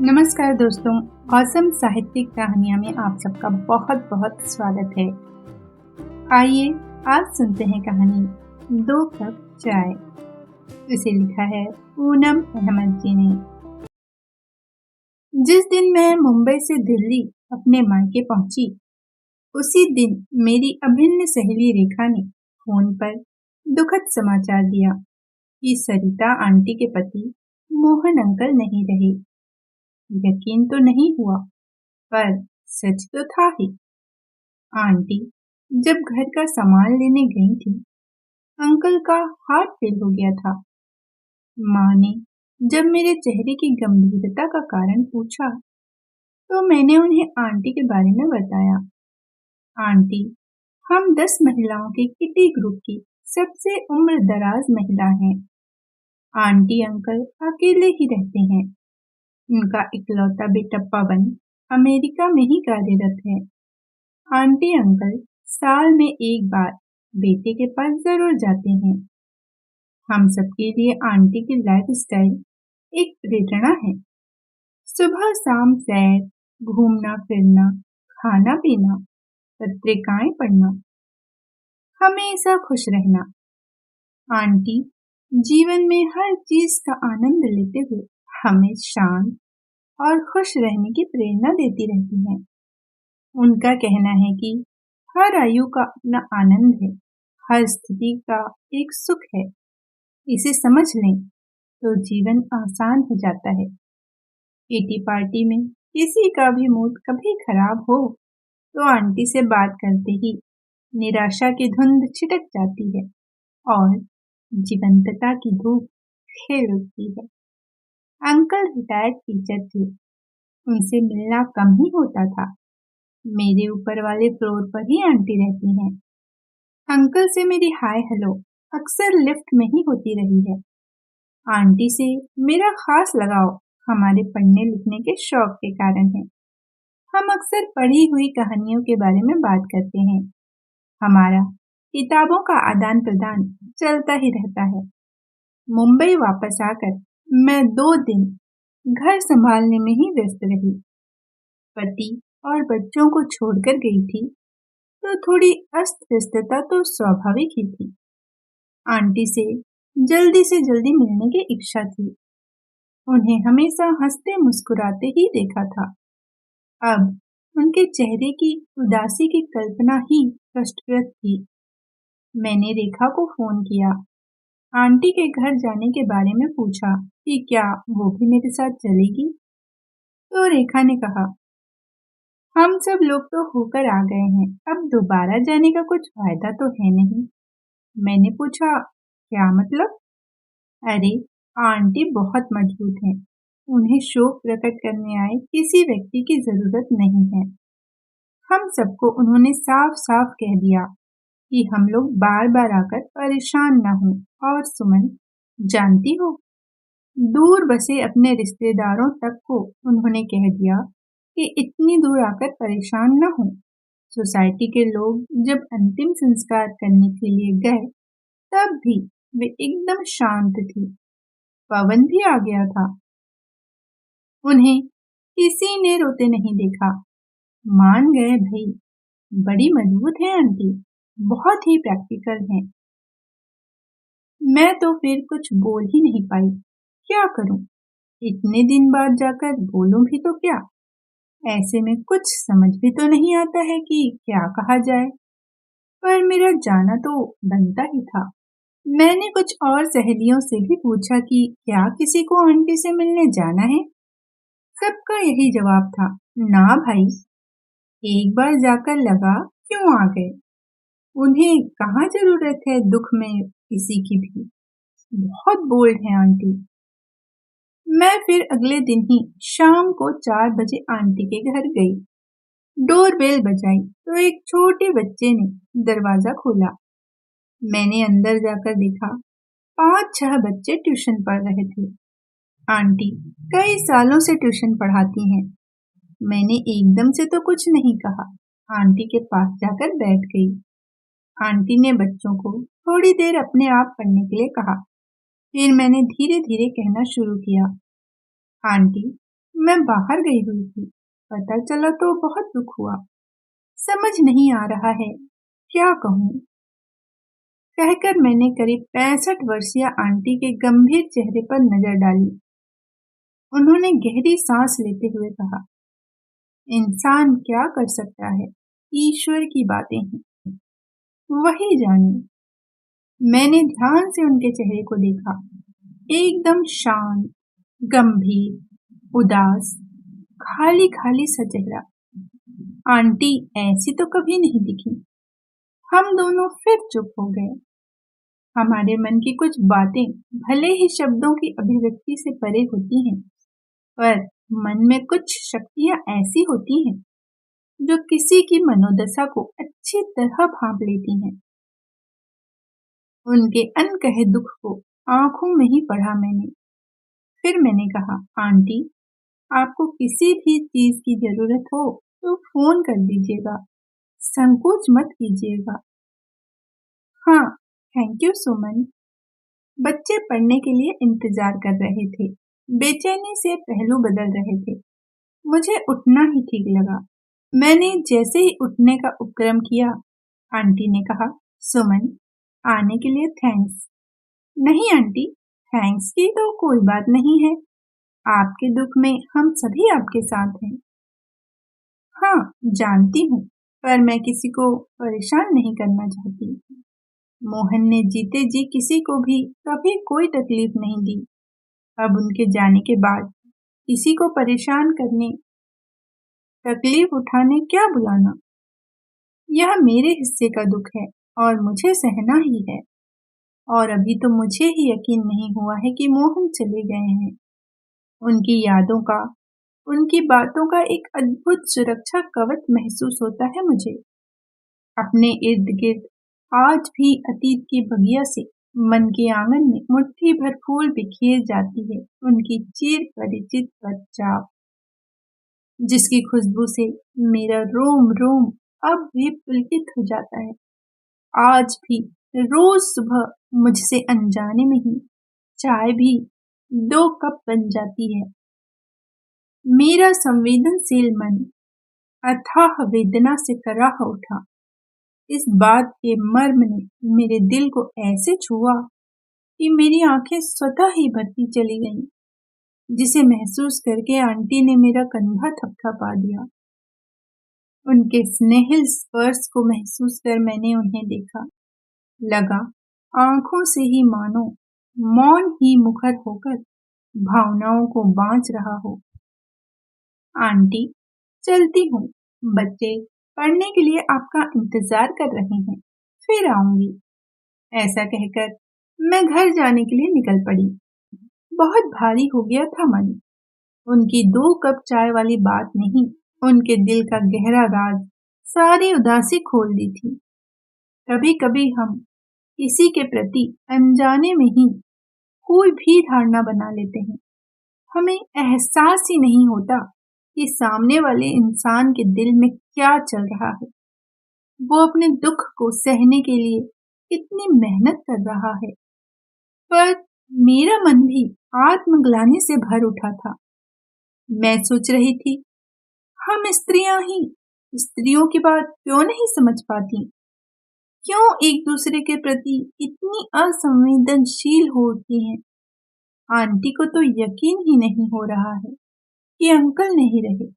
नमस्कार दोस्तों, औसम साहित्यिक कहानियाँ में आप सबका बहुत बहुत स्वागत है। आइए आज सुनते हैं कहानी दो कप चाय। इसे लिखा है पूनम अहमद जी ने। जिस दिन मैं मुंबई से दिल्ली अपने मायके पहुंची, उसी दिन मेरी अभिन्न सहेली रेखा ने फोन पर दुखद समाचार दिया कि सरिता आंटी के पति मोहन अंकल नहीं रहे। यकीन तो नहीं हुआ, पर सच तो था ही। आंटी जब घर का सामान लेने गई थी, अंकल का हार्ट फेल हो गया था। माँ ने जब मेरे चेहरे की गंभीरता का कारण पूछा, तो मैंने उन्हें आंटी के बारे में बताया। आंटी हम 10 महिलाओं के किटी ग्रुप की सबसे उम्र दराज महिला हैं। आंटी अंकल अकेले ही रहते हैं। उनका इकलौता बेटा पवन अमेरिका में ही कार्यरत है। आंटी अंकल साल में एक बार बेटे के पास जरूर जाते हैं। हम सबके लिए आंटी की लाइफस्टाइल एक प्रेरणा है। सुबह शाम सैर, घूमना फिरना, खाना पीना, पत्रिकाएं पढ़ना, हमेशा खुश रहना। आंटी जीवन में हर चीज का आनंद लेते हुए हमें शांत और खुश रहने की प्रेरणा देती रहती हैं। उनका कहना है कि हर आयु का अपना आनंद है, हर स्थिति का एक सुख है। इसे समझ लें तो जीवन आसान हो जाता है। किटी पार्टी में किसी का भी मूड कभी खराब हो तो आंटी से बात करते ही निराशा की धुंध छिटक जाती है और जीवंतता की धूप खेल उठती है। अंकल रिटायर्ड टीचर थे। उनसे मिलना कम ही होता था। मेरे ऊपर वाले फ्लोर पर ही आंटी रहती हैं। अंकल से मेरी हाय हेलो अक्सर लिफ्ट में ही होती रही है। आंटी से मेरा खास लगाव हमारे पढ़ने लिखने के शौक के कारण है। हम अक्सर पढ़ी हुई कहानियों के बारे में बात करते हैं। हमारा किताबों का आदान प्रदान चलता ही रहता है। मुंबई वापस आकर मैं 2 दिन घर संभालने में ही व्यस्त रही। पति और बच्चों को छोड़कर गई थी, तो थोड़ी अस्त व्यस्तता तो स्वाभाविक ही थी। आंटी से जल्दी मिलने की इच्छा थी। उन्हें हमेशा हंसते मुस्कुराते ही देखा था। अब उनके चेहरे की उदासी की कल्पना ही कष्टप्रद थी। मैंने रेखा को फोन किया। आंटी के घर जाने के बारे में पूछा कि क्या वो भी मेरे साथ चलेगी। तो रेखा ने कहा, हम सब लोग तो होकर आ गए हैं, अब दोबारा जाने का कुछ फायदा तो है नहीं। मैंने पूछा, क्या मतलब? अरे आंटी बहुत मजबूत हैं। उन्हें शोक प्रकट करने आए किसी व्यक्ति की जरूरत नहीं है। हम सबको उन्होंने साफ साफ कह दिया कि हम लोग बार बार आकर परेशान न हों। और सुमन, जानती हो, दूर बसे अपने रिश्तेदारों तक को उन्होंने कह दिया कि इतनी दूर आकर परेशान न हो। सोसाइटी के लोग जब अंतिम संस्कार करने के लिए गए, तब भी वे एकदम शांत थी। पवन भी आ गया था। उन्हें किसी ने रोते नहीं देखा। मान गए भाई, बड़ी मजबूत है आंटी, बहुत ही प्रैक्टिकल हैं। मैं तो फिर कुछ बोल ही नहीं पाई। क्या करूं? इतने दिन बाद जाकर बोलूं भी तो क्या? ऐसे में कुछ समझ भी तो नहीं आता है कि क्या कहा जाए। पर मेरा जाना तो बनता ही था। मैंने कुछ और सहेलियों से भी पूछा कि क्या किसी को आंटी से मिलने जाना है। सबका यही जवाब था, ना भाई, एक बार जाकर लगा क्यों आ गए। उन्हें कहाँ जरूरत है दुख में किसी की भी। बहुत बोल्ड है आंटी। मैं फिर अगले दिन ही शाम को 4 बजे आंटी के घर गई। डोरबेल बजाई तो एक छोटे बच्चे ने दरवाजा खोला। मैंने अंदर जाकर देखा, 5-6 बच्चे ट्यूशन पढ़ रहे थे। आंटी कई सालों से ट्यूशन पढ़ाती हैं। मैंने एकदम से तो कुछ नहीं कहा। आंटी के पास जाकर बैठ गई। आंटी ने बच्चों को थोड़ी देर अपने आप पढ़ने के लिए कहा। फिर मैंने धीरे धीरे कहना शुरू किया, आंटी, मैं बाहर गई हुई थी। पता चला तो बहुत दुख हुआ। समझ नहीं आ रहा है क्या कहूँ। कहकर मैंने करीब 65 वर्षीय आंटी के गंभीर चेहरे पर नजर डाली। उन्होंने गहरी सांस लेते हुए कहा, इंसान क्या कर सकता है, ईश्वर की बातें हैं, वही जाने। मैंने ध्यान से उनके चेहरे को देखा। एकदम शांत, गंभीर, उदास, खाली खाली सा चेहरा। आंटी ऐसी तो कभी नहीं दिखी। हम दोनों फिर चुप हो गए। हमारे मन की कुछ बातें भले ही शब्दों की अभिव्यक्ति से परे होती हैं, पर मन में कुछ शक्तियां ऐसी होती हैं जो किसी की मनोदशा को अच्छी तरह भांप लेती हैं। उनके अनकहे दुख को आंखों में ही पढ़ा मैंने। फिर मैंने कहा, आंटी, आपको किसी भी चीज की जरूरत हो तो फोन कर दीजिएगा, संकोच मत कीजिएगा। हाँ, थैंक यू सुमन। बच्चे पढ़ने के लिए इंतजार कर रहे थे, बेचैनी से पहलू बदल रहे थे। मुझे उठना ही ठीक लगा। मैंने जैसे ही उठने का उपक्रम किया, आंटी ने कहा, सुमन, आने के लिए थैंक्स। नहीं आंटी, थैंक्स की तो कोई बात नहीं है। आपके दुख में हम सभी आपके साथ हैं। हाँ, जानती हूँ, पर मैं किसी को परेशान नहीं करना चाहती। मोहन ने जीते जी किसी को भी कभी कोई तकलीफ नहीं दी। अब उनके जाने के बाद किसी को परेशान करने, तकलीफ उठाने क्या बुलाना। यह मेरे हिस्से का दुख है और मुझे सहना ही है। और अभी तो मुझे ही यकीन नहीं हुआ है कि मोहन चले गए हैं। उनकी यादों का, उनकी बातों का एक अद्भुत सुरक्षा कवच महसूस होता है मुझे। अपने इर्द गिर्द आज भी अतीत की बगिया से मन के आंगन में मुट्ठी भर फूल बिखेर जाती है उनकी चिर परिचित पदचाप, जिसकी खुशबू से मेरा रोम रोम अब भी पुलकित हो जाता है। आज भी रोज सुबह मुझसे अनजाने में ही चाय भी 2 कप बन जाती है। मेरा संवेदनशील मन अथाह वेदना से कराह उठा। इस बात के मर्म ने मेरे दिल को ऐसे छुआ कि मेरी आंखें स्वतः ही भरती चली गईं, जिसे महसूस करके आंटी ने मेरा कंधा थपथपा दिया। उनके स्नेहिल स्पर्श को महसूस कर मैंने उन्हें देखा। लगा आंखों से ही मानो मौन ही मुखर होकर भावनाओं को बांच रहा हो। आंटी, चलती हूँ, बच्चे पढ़ने के लिए आपका इंतजार कर रहे हैं, फिर आऊंगी। ऐसा कहकर मैं घर जाने के लिए निकल पड़ी। बहुत भारी हो गया था मन। उनकी 2 कप चाय वाली बात नहीं, उनके दिल का गहरा राज सारी उदासी खोल दी थी। कभी कभी हम किसी के प्रति अनजाने में ही कोई भी धारणा बना लेते हैं। हमें एहसास ही नहीं होता कि सामने वाले इंसान के दिल में क्या चल रहा है। वो अपने दुख को सहने के लिए कितनी मेहनत कर रहा है। पर मेरा मन भी आत्मग्लानि से भर उठा था। मैं सोच रही थी, हम स्त्रियां ही स्त्रियों की बात क्यों नहीं समझ पाती? क्यों एक दूसरे के प्रति इतनी असंवेदनशील होती हैं? आंटी को तो यकीन ही नहीं हो रहा है कि अंकल नहीं रहे।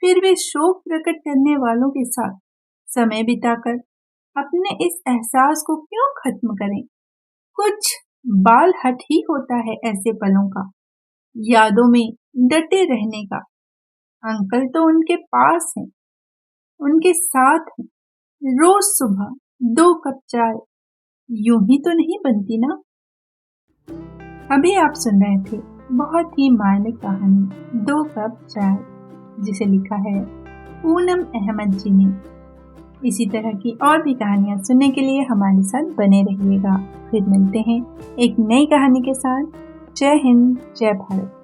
फिर वे शोक प्रकट करने वालों के साथ समय बिताकर अपने इस एहसास को क्यों खत्म करें? कुछ बाल हट ही होता है ऐसे पलों का, यादों में डटे रहने का। अंकल तो उनके पास हैं, उनके साथ हैं। रोज सुबह 2 कप चाय यूं ही तो नहीं बनती ना। अभी आप सुन रहे थे बहुत ही मार्मिक कहानी 2 कप चाय, जिसे लिखा है पूनम अहमद जी ने। इसी तरह की और भी कहानियां सुनने के लिए हमारे साथ बने रहिएगा। फिर मिलते हैं एक नई कहानी के साथ। जय हिंद, जय भारत।